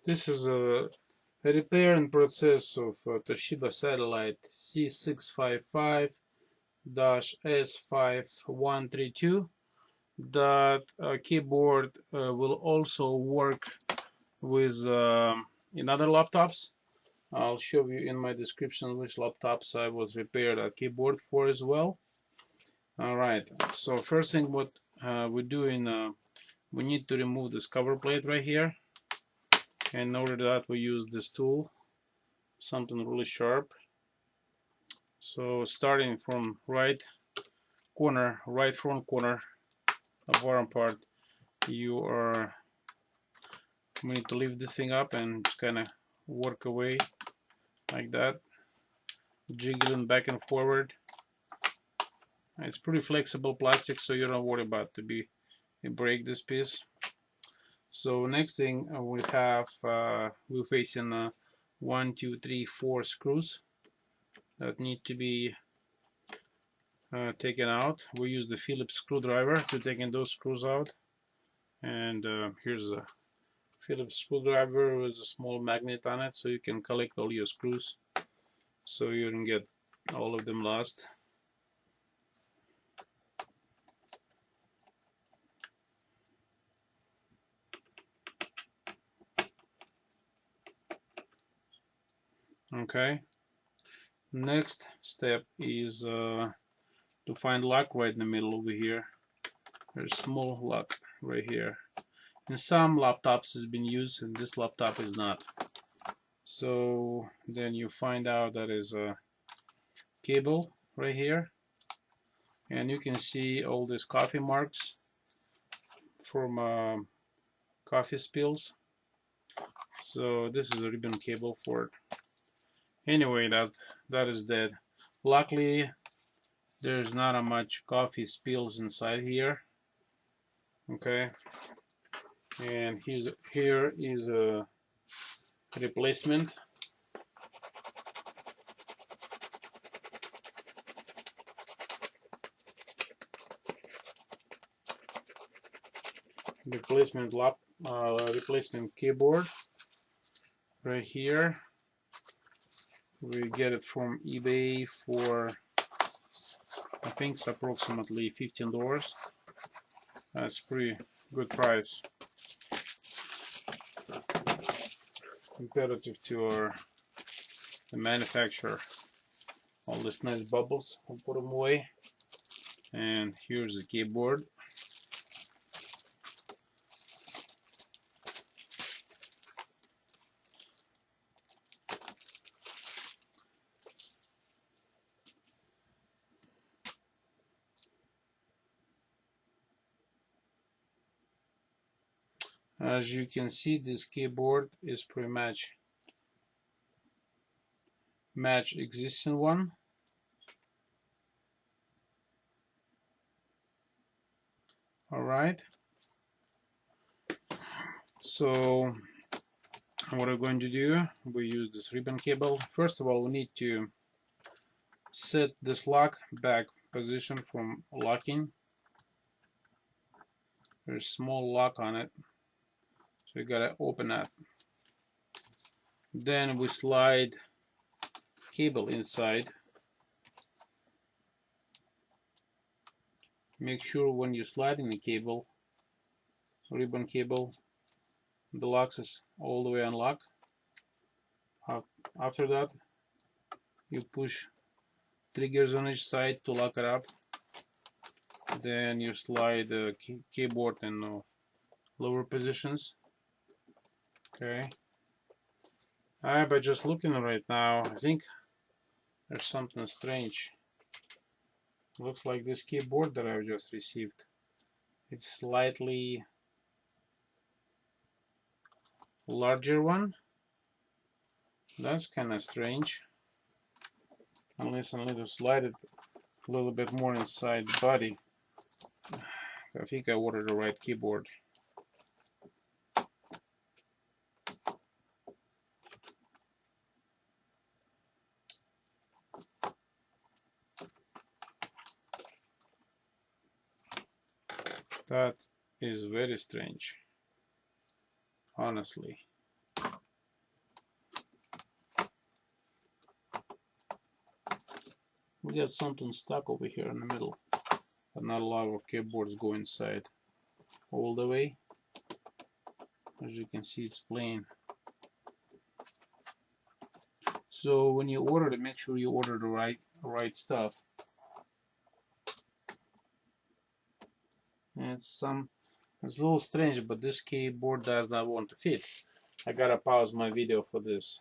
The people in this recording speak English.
This is a repair and process of Toshiba Satellite C655-S5132. That keyboard will also work with in other laptops. I'll show you in my description which laptops I was repaired a keyboard for as well. Alright, so first thing what we're doing, we need to remove this cover plate right here. And in order to that we use this tool, something really sharp. So starting from right front corner of bottom part, we need to lift this thing up and just kind of work away like that, jiggling back and forward. It's pretty flexible plastic, so you don't worry about you break this piece. So next thing we have, we're facing 1, 2, 3, 4 screws that need to be taken out. We use the Phillips screwdriver to taking those screws out. And here's a Phillips screwdriver with a small magnet on it, so you can collect all your screws, so you don't get all of them lost. Okay. Next step is to find lock right in the middle over here. There's a small lock right here. In some laptops it's been used, and this laptop is not. So then you find out that is a cable right here, and you can see all these coffee marks from coffee spills. So this is a ribbon cable for it. Anyway, that is dead. Luckily there's not a much coffee spills inside here. Okay, and here is a replacement. Replacement keyboard right here. We get it from eBay for, I think it's approximately $15. That's pretty good price comparative to the manufacturer. All these nice bubbles, we'll put them away. And here's the keyboard. As you can see, this keyboard is pretty much match existing one. All right. So what we're going to do, we use this ribbon cable. First of all, we need to set this lock back position from locking. There's a small lock on it, so you gotta open that. Then we slide cable inside. Make sure when you're sliding the cable, ribbon cable, the lock is all the way unlocked. After that, you push triggers on each side to lock it up. Then you slide the keyboard in lower positions. Okay. But just looking right now, I think there's something strange. Looks like this keyboard that I've just received, it's slightly larger one. That's kind of strange. Unless I need to slide it a little bit more inside the body. I think I ordered the right keyboard. That is very strange, honestly. we got something stuck over here in the middle, but not a lot of our keyboards go inside all the way. As you can see, it's plain. So when you order it, make sure you order the right stuff. And it's a little strange, but this keyboard does not want to fit. I gotta pause my video for this.